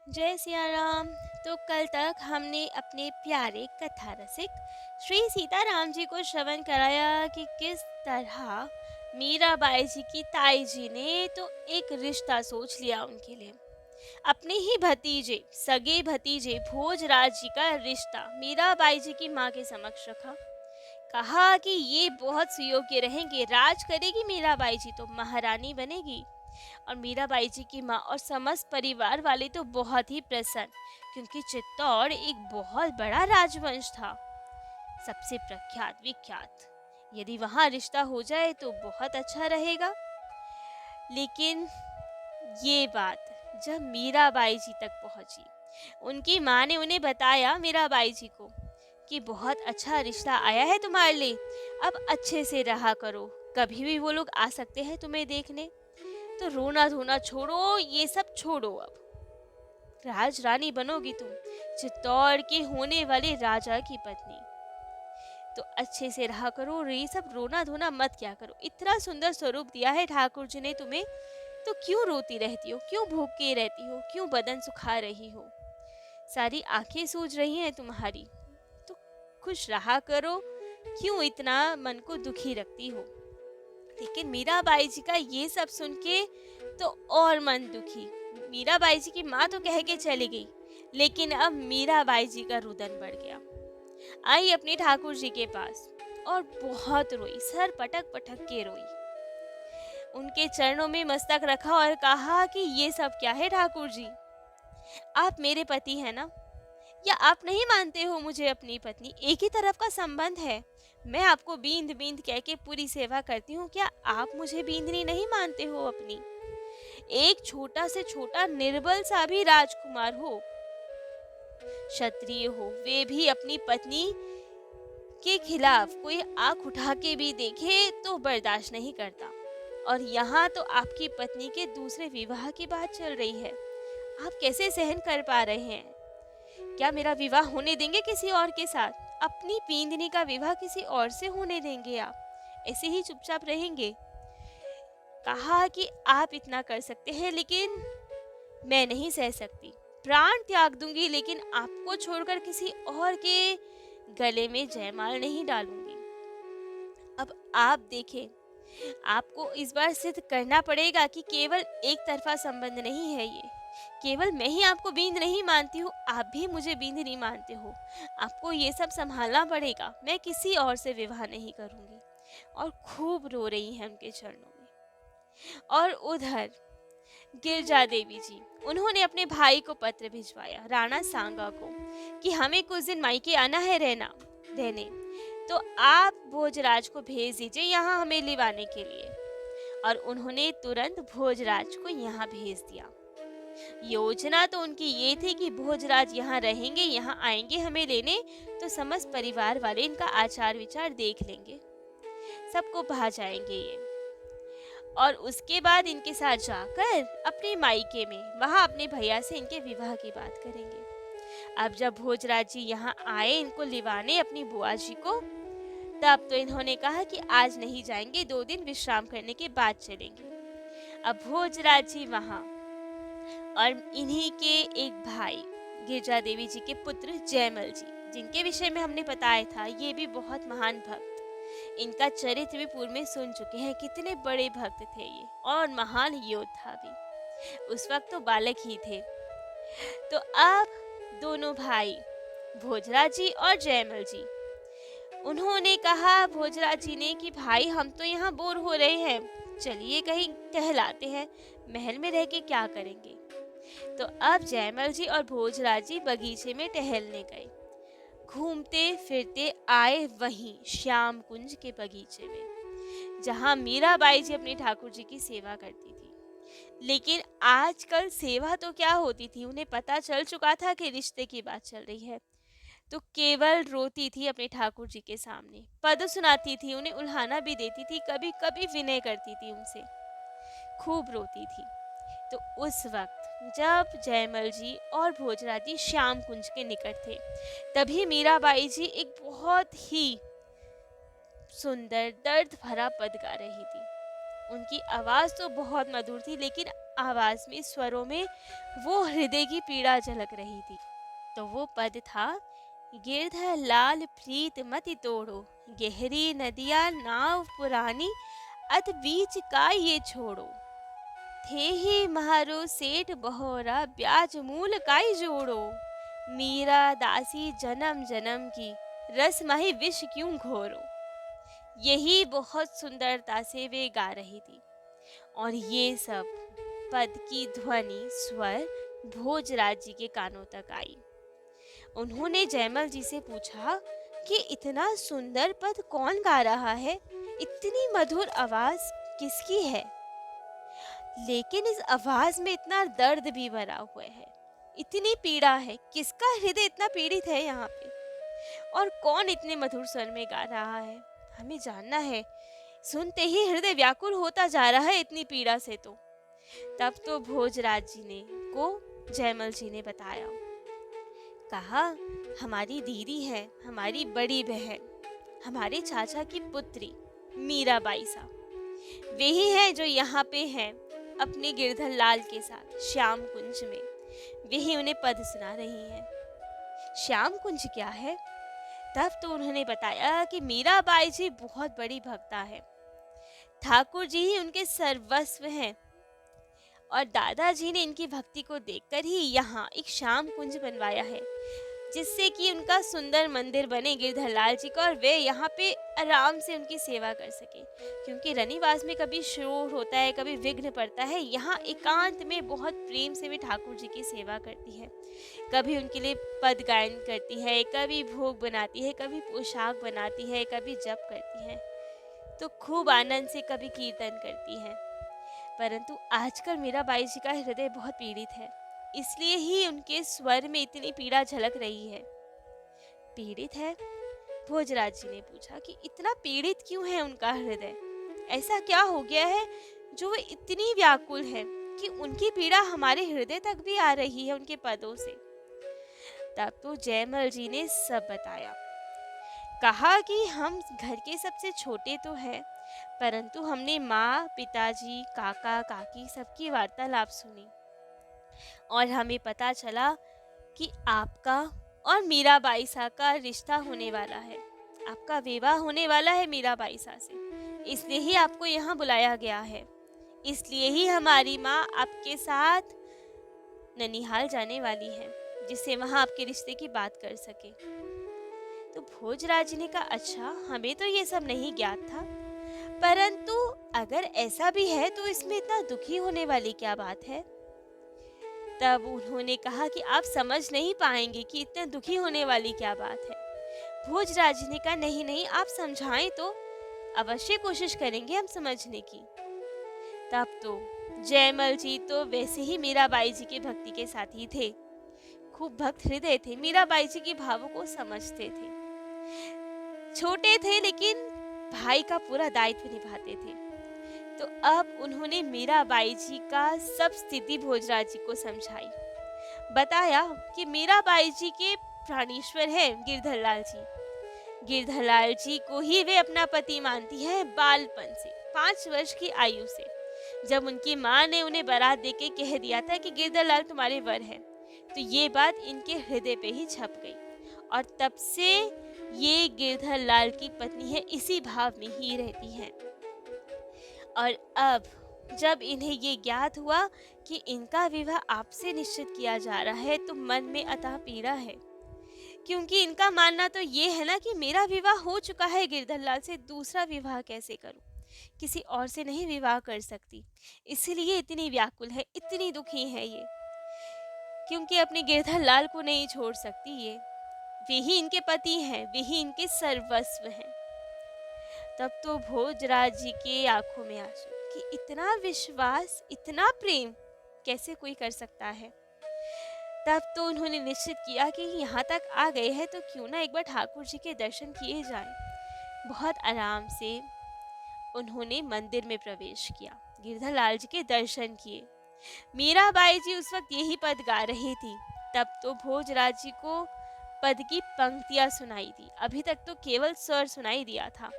जय सिया राम। तो कल तक हमने अपने प्यारे कथा रसिक श्री सीताराम जी को श्रवण कराया कि किस तरह मीराबाई जी की ताई जी ने तो एक रिश्ता सोच लिया उनके लिए। अपने ही भतीजे, सगे भतीजे भोजराज जी का रिश्ता मीराबाई जी की माँ के समक्ष रखा। कहा कि ये बहुत सुयोग्य रहेंगे, राज करेगी मीराबाई जी तो महारानी बनेगी। और मीराबाई जी की माँ और समस्त परिवार वाले तो बहुत ही प्रसन्न, क्योंकि चित्तौड़ एक बहुत बड़ा राजवंश था, सबसे प्रख्यात विख्यात। यदि वहाँ रिश्ता हो जाए तो बहुत अच्छा रहेगा। लेकिन ये बात जब मीराबाई जी तक पहुंची, उनकी माँ ने उन्हें बताया मीराबाई जी को कि बहुत अच्छा रिश्ता आया है तुम्हारे लिए, अब अच्छे से रहा करो, कभी भी वो लोग आ सकते हैं तुम्हें देखने। तो रोना धोना छोड़ो, ये सब छोड़ो, अब राज रानी बनोगी तुम, चित्तौड़ के होने वाले राजा की पत्नी। तो अच्छे से रहा करो और ये सब रोना धोना मत क्या करो। इतना सुंदर स्वरूप दिया है ठाकुर जी ने तुम्हें, तो क्यों रोती रहती हो, क्यों भूखे रहती हो, क्यों बदन सुखा रही हो, सारी आंखें सूज रही हैं तुम्हारी, तो खुश रहा करो, क्यों इतना मन को दुखी रखती हो। लेकिन मीराबाई जी का ये सब सुन के तो और मन दुखी। मीराबाई जी की माँ तो कह के चली गई, लेकिन अब मीराबाई जी का रुदन बढ़ गया। आई अपने ठाकुर जी के पास और बहुत रोई, सर पटक पटक के रोई, उनके चरणों में मस्तक रखा और कहा कि ये सब क्या है ठाकुर जी, आप मेरे पति हैं ना, या आप नहीं मानते हो मुझे अपनी पत्नी? एक ही तरफ का संबंध है, मैं आपको बींद बींद कह के पूरी सेवा करती हूँ, क्या आप मुझे बींदनी नहीं मानते हो अपनी? एक छोटा से छोटा निर्बल सा भी राजकुमार हो, क्षत्रिय हो, वे भी अपनी पत्नी के खिलाफ कोई आंख उठा के भी देखे तो बर्दाश्त नहीं करता। और यहाँ तो आपकी पत्नी के दूसरे विवाह की बात चल रही है, आप कैसे सहन कर पा रहे हैं? क्या मेरा विवाह होने देंगे किसी और के साथ? अपनी पींदनी का विवाह किसी और से होने देंगे? आप ऐसे ही चुपचाप रहेंगे? कहा कि आप इतना कर सकते हैं, लेकिन मैं नहीं सह सकती, प्राण त्याग दूंगी, लेकिन आपको छोड़कर किसी और के गले में जयमाल नहीं डालूंगी। अब आप देखें, आपको इस बार सिद्ध करना पड़ेगा कि केवल एक तरफा संबंध नहीं है ये। केवल मैं ही आपको बींद नहीं मानती हूँ, आप भी मुझे बींद नहीं मानते हो। आपको ये सब संभालना पड़ेगा, मैं किसी और से विवाह नहीं करूँगी। और खूब रो रही हैं उनके चरणों में। और उधर गिरजा देवी जी, उन्होंने अपने भाई को पत्र भिजवाया, राणा सांगा को, कि हमें कुछ दिन मायके आना है रहने, तो आप भोजराज को भेज दीजिए यहाँ हमें लिवाने के लिए। और उन्होंने तुरंत भोजराज को यहाँ भेज दिया। योजना तो उनकी ये थी कि भोजराज यहाँ रहेंगे, यहाँ आएंगे हमें लेने, तो समस्त परिवार वाले इनका आचार विचार देख लेंगे, सबको भा जाएंगे ये, और उसके बाद इनके साथ जाकर अपने मायके में वहाँ अपने भैया से इनके विवाह की बात करेंगे। अब जब भोजराज जी यहाँ आए इनको लिवाने अपनी बुआ जी को, तब तो इन्होंने कहा कि आज नहीं जाएंगे, 2 दिन विश्राम करने के बाद चलेंगे। अब भोजराज जी वहाँ, और इन्हीं के एक भाई गिरजा देवी जी के पुत्र जयमल जी, जिनके विषय में हमने बताया था, ये भी बहुत महान भक्त, इनका चरित्र भी पूर्व में सुन चुके हैं, कितने बड़े भक्त थे ये और महान योद्धा भी, उस वक्त तो बालक ही थे। तो अब दोनों भाई भोजराज जी और जयमल जी, उन्होंने कहा भोजराज जी ने कि भाई हम तो यहाँ बोर हो रहे हैं, चलिए कहीं टहलाते हैं, महल में रह के क्या करेंगे। तो अब जयमल जी और भोजराज जी बगीचे में टहलने गए, घूमते फिरते आए वहीं श्याम कुंज के बगीचे में, जहाँ मीराबाई जी अपने ठाकुर जी की सेवा करती थी। लेकिन आजकल सेवा तो क्या होती थी, उन्हें पता चल चुका था कि रिश्ते की बात चल रही है, तो केवल रोती थी अपने ठाकुर जी के सामने, पद सुनाती थी, उन्हें उल्हाना भी देती थी, कभी कभी विनय करती थी उनसे, खूब रोती थी। तो उस वक्त जब जयमल जी और भोजराज जी श्याम कुंज के निकट थे, तभी मीराबाई जी एक बहुत ही सुंदर दर्द भरा पद गा रही थी। उनकी आवाज तो बहुत मधुर थी, लेकिन आवाज में, स्वरों में वो हृदय की पीड़ा झलक रही थी। तो वो पद था, गिरधर लाल प्रीत मति तोड़ो, गहरी नदिया नाव पुरानी, अत बीच का ये छोड़ो, थे ही महारो सेठ बहोरा, ब्याज मूल काई जोड़ो, मीरा दासी जन्म जन्म की, रस माही विष क्यों घोरो। यही बहुत सुंदरता से वे गा रही थी, और ये सब पद की ध्वनि, स्वर भोजराज जी के कानों तक आई। उन्होंने जयमल जी से पूछा कि इतना सुंदर पद कौन गा रहा है, इतनी मधुर आवाज किसकी है, लेकिन इस आवाज में इतना दर्द भी भरा हुआ है, इतनी पीड़ा है, किसका हृदय इतना पीड़ित है यहाँ पे, और कौन इतने मधुर स्वर में गा रहा है, हमें जानना है। सुनते ही हृदय व्याकुल होता जा रहा है इतनी पीड़ा से। तो तब तो भोजराज जी ने को जयमल जी ने बताया, कहा, हमारी दीदी है, हमारी बड़ी बहन, हमारे चाचा की पुत्री मीराबाई साहब, वही है जो यहाँ पे हैं अपने गिरधर लाल के साथ श्याम कुंज में, वही उन्हें पद सुना रही हैं। श्याम कुंज क्या है? तब तो उन्होंने बताया कि मीराबाई जी बहुत बड़ी भक्ता है, ठाकुर जी ही उनके सर्वस्व हैं, और दादाजी ने इनकी भक्ति को देखकर ही यहाँ एक श्याम कुंज बनवाया है, जिससे कि उनका सुंदर मंदिर बने गिरधर लाल जी का, और वे यहाँ पे आराम से उनकी सेवा कर सके। क्योंकि रनिवास में कभी शोर होता है, कभी विघ्न पड़ता है, यहाँ एकांत में बहुत प्रेम से वे ठाकुर जी की सेवा करती है। कभी उनके लिए पद गायन करती है, कभी भोग बनाती है, कभी पोशाक बनाती है, कभी जप करती है, तो खूब आनंद से कभी कीर्तन करती है। परंतु आजकल मीराबाई जी का हृदय बहुत पीड़ित है, इसलिए ही उनके स्वर में इतनी पीड़ा झलक रही है। पीड़ित है? भोजराज जी ने पूछा कि इतना पीड़ित क्यों है उनका हृदय, ऐसा क्या हो गया है जो वे इतनी व्याकुल है कि उनकी पीड़ा हमारे हृदय तक भी आ रही है उनके पदों से। तब तो जयमल जी ने सब बताया, कहा कि हम घर के सबसे छोटे तो हैं, परंतु हमने माँ, पिताजी, काका, काकी सबकी वार्तालाप सुनी, और हमें पता चला कि आपका और मीराबाई सा का रिश्ता होने वाला है, आपका विवाह होने वाला है मीराबाई सा से, इसलिए ही आपको यहाँ बुलाया गया है, इसलिए ही हमारी माँ आपके साथ ननिहाल जाने वाली है, जिससे वहाँ आपके रिश्ते की बात कर सके। तो भोजराज ने कहा, अच्छा, हमें तो ये सब नहीं ज्ञात था, परंतु अगर ऐसा भी है तो इसमें इतना दुखी होने वाली क्या बात है। तब उन्होंने कहा कि आप समझ नहीं पाएंगे कि इतने दुखी होने वाली क्या बात है। भोजराज ने कहा, नहीं नहीं, आप समझाएं तो अवश्य कोशिश करेंगे हम समझने की। तब तो जयमल जी तो वैसे ही मीराबाई जी के भक्ति के साथी थे, खूब भक्त हृदय थे, मीराबाई जी के भावों को समझते थे, छोटे थे लेकिन भाई का पूरा दायित्व निभाते थे। तो अब उन्होंने मीराबाई जी का सब स्थिति भोजराज जी को समझाई, बताया कि मीराबाई जी के प्राणेश्वर हैं गिरधर लाल जी, गिरधर लाल जी को ही वे अपना पति मानती हैं बालपन से, 5 वर्ष की आयु से, जब उनकी माँ ने उन्हें बारात देके कह दिया था कि गिरधर लाल तुम्हारे वर हैं, तो ये बात इनके हृदय पे ही छप गई, और तब से ये गिरधर लाल की पत्नी है, इसी भाव में ही रहती हैं। और अब जब इन्हें ये ज्ञात हुआ कि इनका विवाह आपसे निश्चित किया जा रहा है, तो मन में अतः पीड़ा है, क्योंकि इनका मानना तो ये है ना कि मेरा विवाह हो चुका है गिरधर लाल से, दूसरा विवाह कैसे करूं, किसी और से नहीं विवाह कर सकती, इसलिए इतनी व्याकुल है, इतनी दुखी है ये, क्योंकि अपने गिरधर लाल को नहीं छोड़ सकती ये, वे ही इनके पति हैं, वे ही इनके सर्वस्व हैं। तब तो भोजराज जी के आंखों में आंसू कि इतना विश्वास, इतना प्रेम कैसे कोई कर सकता है। तब तो उन्होंने निश्चित किया कि यहाँ तक आ गए हैं तो क्यों ना एक बार ठाकुर जी के दर्शन किए जाएं। बहुत आराम से उन्होंने मंदिर में प्रवेश किया, गिरधर लाल जी के दर्शन किए। मीराबाई जी उस वक्त यही पद गा रही थी। तब तो भोजराज जी को पद की पंक्तियां सुनाई दी, अभी तक तो केवल स्वर सुनाई दिया था,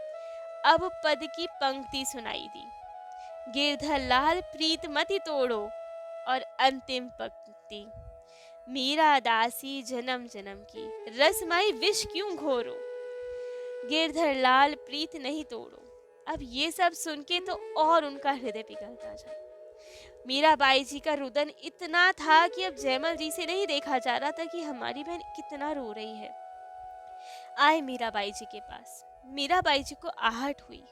अब पद की पंक्ति सुनाई दी। गिरधर लाल प्रीत मति तोड़ो, और अंतिम पंक्ति, मीरा दासी जन्म जन्म की, रसमई विष क्यों घोरो, गिरधर लाल प्रीत नहीं तोड़ो। अब ये सब सुन के तो और उनका हृदय पिघलता जाए। मीराबाई जी का रुदन इतना था कि अब जयमल जी से नहीं देखा जा रहा था कि हमारी बहन कितना रो रही है। आए मीराबाई जी के पास। मीराबाई जी को आहट हुई,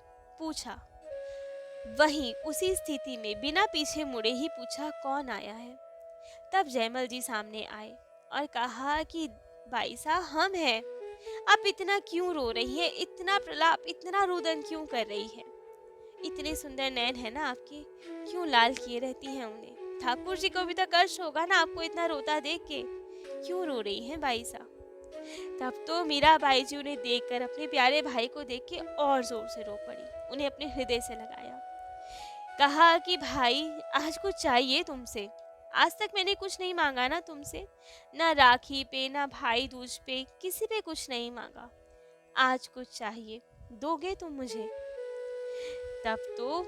पूछा, वहीं उसी स्थिति में बिना पीछे मुड़े ही पूछा, कौन आया है। तब जयमल जी सामने आए और कहा कि भाई साहब हम हैं। आप इतना क्यों रो रही है, इतना प्रलाप, इतना रुदन क्यों कर रही है। इतने सुंदर नैन है ना आपके, क्यों लाल किए रहती हैं उन्हें। ठाकुर जी को भी तो कष्ट होगा ना आपको इतना रोता देख के, क्यों रो रही हैं भाई साहब। तब तो मीराबाई जी उन्हें देखकर, अपने प्यारे भाई को देख के और जोर से रो पड़ी, उन्हें अपने हृदय से लगाया। कहा कि भाई आज कुछ चाहिए तुमसे। आज तक मैंने कुछ नहीं मांगा ना तुमसे, ना राखी पे, ना भाई दूज पे, किसी पे कुछ नहीं मांगा। आज कुछ चाहिए, दोगे तुम मुझे। तब तो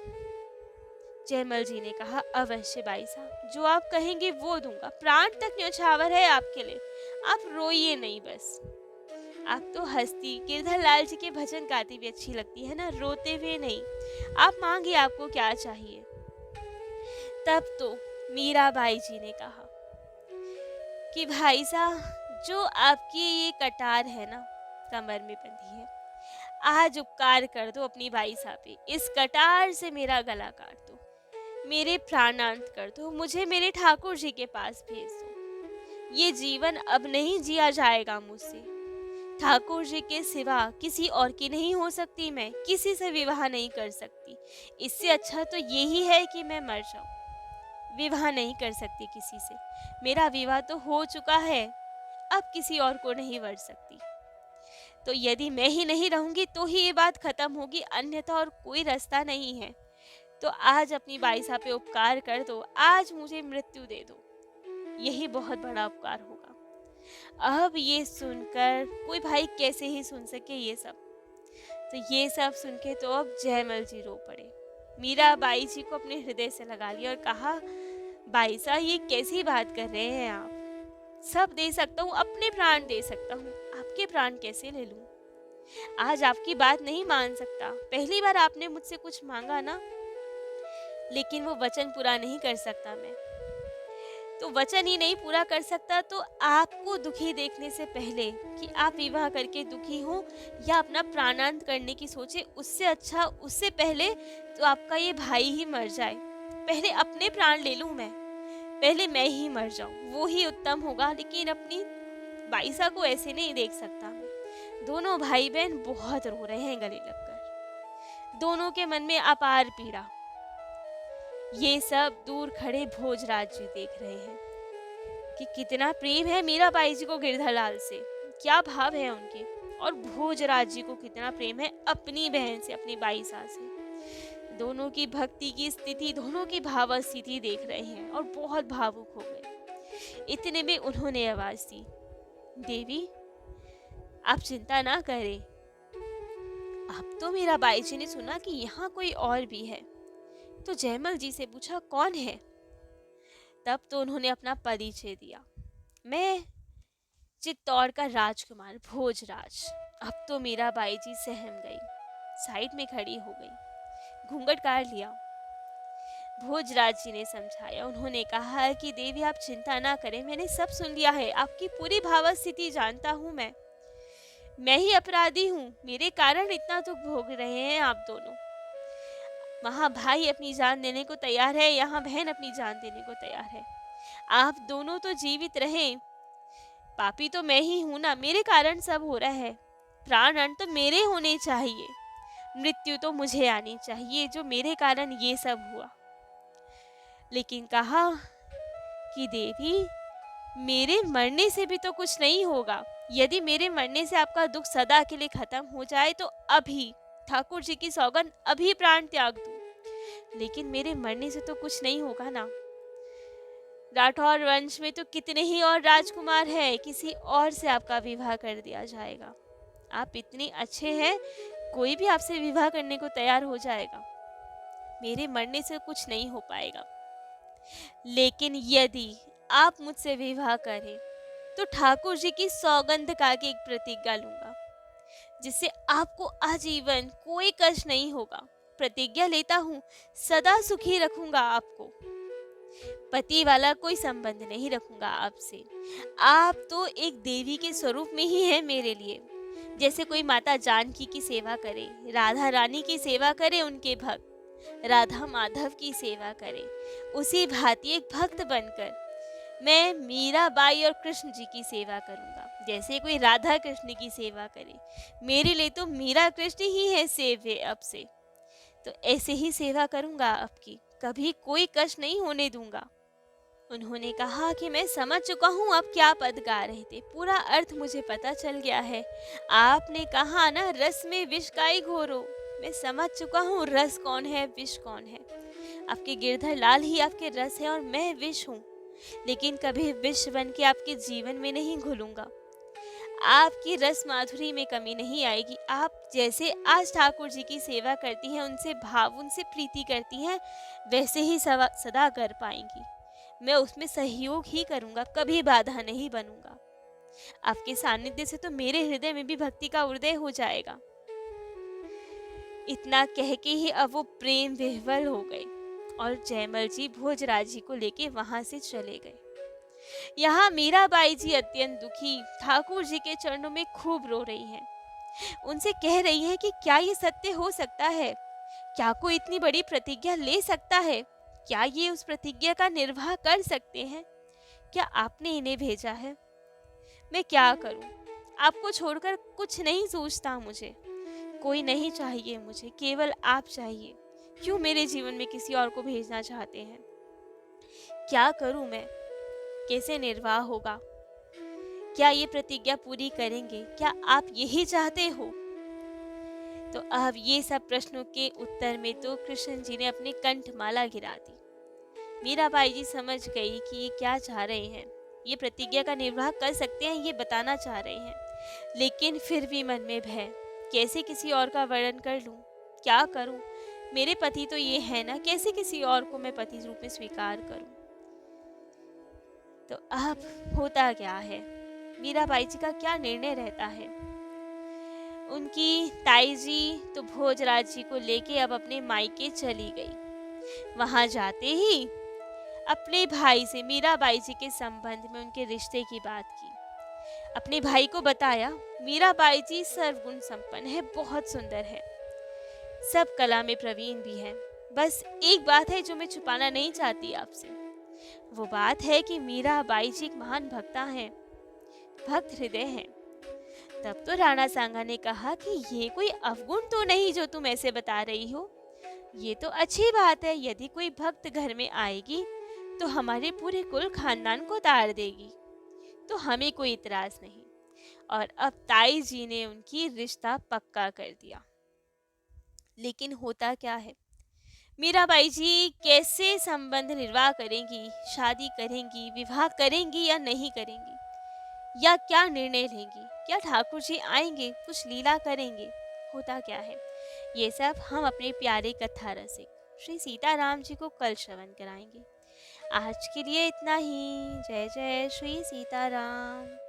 जयमल जी ने कहा, अवश्य भाई साहब, जो आप कहेंगे वो दूंगा। प्राण तक न्यौछावर है आपके लिए, आप रोइए नहीं बस। आप तो हंसती गिरधर लाल जी के भजन गाती भी अच्छी लगती है ना, रोते हुए नहीं। आप मांगिए, आपको क्या चाहिए। तब तो मीराबाई जी ने कहा कि भाई साहब, जो आपकी ये कटार है ना कमर में बंधी है, आज उपकार कर दो अपनी भाई साहब पे, इस कटार से मेरा गला काट दो, मेरे प्राणांत कर दो, मुझे मेरे ठाकुर जी के पास भेज दो। ये जीवन अब नहीं जिया जाएगा मुझसे। ठाकुर जी के सिवा किसी और की नहीं हो सकती, मैं किसी से विवाह नहीं कर सकती। इससे अच्छा तो यही है कि मैं मर जाऊं। विवाह नहीं कर सकती किसी से, मेरा विवाह तो हो चुका है, अब किसी और को नहीं वर सकती। तो यदि मैं ही नहीं रहूंगी तो ही ये बात खत्म होगी, अन्यथा और कोई रास्ता नहीं है। तो आज अपनी बाई साहब पे उपकार कर दो, आज मुझे मृत्यु दे दो, यही बहुत बड़ा उपकार होगा। अब ये सुनकर कोई भाई कैसे ही सुन सके ये सब। तो ये सब सुन के तो अब जयमल जी रो पड़े। मीराबाई जी को अपने हृदय से लगा लिया और कहा, भाई साहब ये कैसी बात कर रहे हैं आप। सब दे सकता हूँ, अपने प्राण दे सकता हूँ, आपके प्राण कैसे ले लूं। आज आपकी बात नहीं मान सकता। पहली बार आपने मुझसे कुछ मांगा ना, लेकिन वो वचन पूरा नहीं कर सकता मैं। तो वचन ही नहीं पूरा कर सकता तो आपको दुखी देखने से पहले कि आप विवाह करके दुखी हो या अपना प्राणांत करने की सोचे, उससे अच्छा, उससे पहले तो आपका ये भाई ही मर जाए। पहले अपने प्राण ले लूं मैं, पहले मैं ही मर जाऊं, वो ही उत्तम होगा। लेकिन अपनी बाईसा को ऐसे नहीं देख सकता मैं। दोनों भाई बहन बहुत रो रहे हैं गले लगकर, दोनों के मन में अपार पीड़ा। ये सब दूर खड़े भोजराज जी देख रहे हैं कि कितना प्रेम है मीराबाई जी को गिरधरलाल से, क्या भाव है उनके। और भोजराज जी को कितना प्रेम है अपनी बहन से, अपनी बाईसा से। दोनों की भक्ति की स्थिति, दोनों की भाव स्थिति देख रहे हैं और बहुत भावुक हो गए। इतने में उन्होंने आवाज दी, देवी आप चिंता ना करें। अब तो मीराबाई जी ने सुना कि यहाँ कोई और भी है, तो जयमल जी से पूछा, कौन है। तब तो उन्होंने अपना परिचय दिया, मैं चित्तौड़ का राजकुमार भोजराज। अब तो मीराबाई जी सहम गई, साइड में खड़ी हो गई, घूंघट काट लिया। भोजराज जी ने समझाया, उन्होंने कहा कि देवी आप चिंता ना करें, मैंने सब सुन लिया है, आपकी पूरी भाव स्थिति जानता हूँ मैं ही अपराधी हूँ, मेरे कारण इतना दुख भोग रहे हैं आप दोनों। वहाँ भाई अपनी जान देने को तैयार है, यहाँ बहन अपनी जान देने को तैयार है। आप दोनों तो जीवित रहें, पापी तो मैं ही हूं ना, मेरे कारण सब हो रहा है। प्राण अंत तो मेरे होने चाहिए, मृत्यु तो मुझे आनी चाहिए, जो मेरे कारण ये सब हुआ। लेकिन कहा कि देवी मेरे मरने से भी तो कुछ नहीं होगा। यदि मेरे मरने से आपका दुख सदा के लिए खत्म हो जाए तो अभी, ठाकुर जी की सौगंध, अभी प्राण त्याग दूं। लेकिन मेरे मरने से तो कुछ नहीं होगा ना। राठौर वंश में तो कितने ही और राजकुमार हैं, किसी और से आपका विवाह कर दिया जाएगा। आप इतने अच्छे हैं, कोई भी आपसे विवाह करने को तैयार हो जाएगा। मेरे मरने से कुछ नहीं हो पाएगा। लेकिन यदि आप मुझसे विवाह करें तो ठाकुर जी की सौगंध खा के एक प्रतिज्ञा लूंगा, जिससे आपको आजीवन कोई कष्ट नहीं होगा। प्रतिज्ञा लेता हूँ, सदा सुखी रखूंगा आपको, पति वाला कोई संबंध नहीं रखूंगा आपसे। आप तो एक देवी के स्वरूप में ही है मेरे लिए। जैसे कोई माता जानकी की सेवा करे, राधा रानी की सेवा करे, उनके भक्त राधा माधव की सेवा करे, उसी भांति एक भक्त बनकर मैं मीराबाई और कृष्ण जी की सेवा करूंगा। जैसे कोई राधा कृष्ण की सेवा करे, मेरे लिए तो मीरा कृष्ण ही है सेव्य अब से। तो ऐसे ही सेवा करूंगा आपकी, कभी कोई कष्ट नहीं होने दूंगा। उन्होंने कहा कि मैं समझ चुका हूँ आप क्या पद गा रहे थे, पूरा अर्थ मुझे पता चल गया है। आपने कहा ना, रस में विष काई घोरो। मैं समझ चुका हूँ रस कौन है, विष कौन है। आपके गिरधर लाल ही आपके रस है और मैं विष हूँ। लेकिन कभी विष बन के आपके जीवन में नहीं घुलूंगा। आपकी रस माधुरी में कमी नहीं आएगी। आप जैसे आज ठाकुर जी की सेवा करती हैं, उनसे भाव, उनसे प्रीति करती हैं, वैसे ही सदा कर पाएंगी। मैं उसमें सहयोग ही करूंगा, कभी बाधा नहीं बनूंगा। आपके सानिध्य से तो मेरे हृदय में भी भक्ति का उदय हो जाएगा। इतना कह के ही अब वो प्रेम विह्वल हो गए और जयमल जी भोजराज जी को लेके वहां से चले गए। यहाँ मीराबाई जी अत्यंत दुखी ठाकुर जी के चरणों में खूब रो रही हैं। उनसे कह रही है कि क्या ये सत्य हो सकता है? क्या कोई इतनी बड़ी प्रतिज्ञा ले सकता है? क्या ये उस प्रतिज्ञा का निर्वाह कर सकते हैं? क्या आपने इन्हें भेजा है? मैं क्या करूं? आपको छोड़कर कुछ नहीं सूझता मुझे। कोई नहीं चाहिए मुझे, केवल आप चाहिए। क्यों मेरे जीवन में किसी और को भेजना चाहते हैं? क्या करूं मैं? कैसे निर्वाह होगा? क्या ये प्रतिज्ञा पूरी करेंगे? क्या आप यही चाहते हो? तो अब ये सब प्रश्नों के उत्तर में तो कृष्ण जी ने अपनी कंठमाला गिरा दी। मीराबाई जी समझ गई कि ये क्या चाह रहे हैं। ये प्रतिज्ञा का निर्वाह कर सकते हैं, ये बताना चाह रहे हैं, लेकिन फिर भी मन में भय, कैसे किसी और का वर्णन कर लूं? क्या करूं? मेरे पति तो ये है ना, कैसे किसी और को मैं पति रूप में स्वीकार करूं? तो अब होता क्या है, मीराबाई जी का क्या निर्णय रहता है? उनकी ताई जी तो भोजराज जी को लेके अब अपने मायके चली गई। वहां जाते ही अपने भाई से मीराबाई जी के संबंध में, उनके रिश्ते की बात की। अपने भाई को बताया, मीराबाई जी सर्वगुण संपन्न है, बहुत सुंदर है, सब कला में प्रवीण भी है। बस एक बात है जो मैं छुपाना नहीं चाहती आपसे। वो बात है कि मीराबाई जी एक महान भक्ता हैं, भक्त हृदय हैं। तब तो राणा सांगा ने कहा कि ये कोई अवगुण तो नहीं जो तुम ऐसे बता रही हो। ये तो अच्छी बात है, यदि कोई भक्त घर में आएगी तो हमारे पूरे कुल खानदान को तार देगी, तो हमें कोई इतराज नहीं। और अब ताई जी ने उनकी रिश्ता पक्का कर दिया। लेकिन होता क्या है, मीराबाई जी कैसे संबंध निर्वाह करेंगी? शादी करेंगी, विवाह करेंगी या नहीं करेंगी? या क्या निर्णय लेंगी? क्या ठाकुर जी आएंगे, कुछ लीला करेंगे? होता क्या है, ये सब हम अपने प्यारे कथा रसिक श्री सीताराम जी को कल श्रवण कराएंगे। आज के लिए इतना ही। जय जय श्री सीताराम।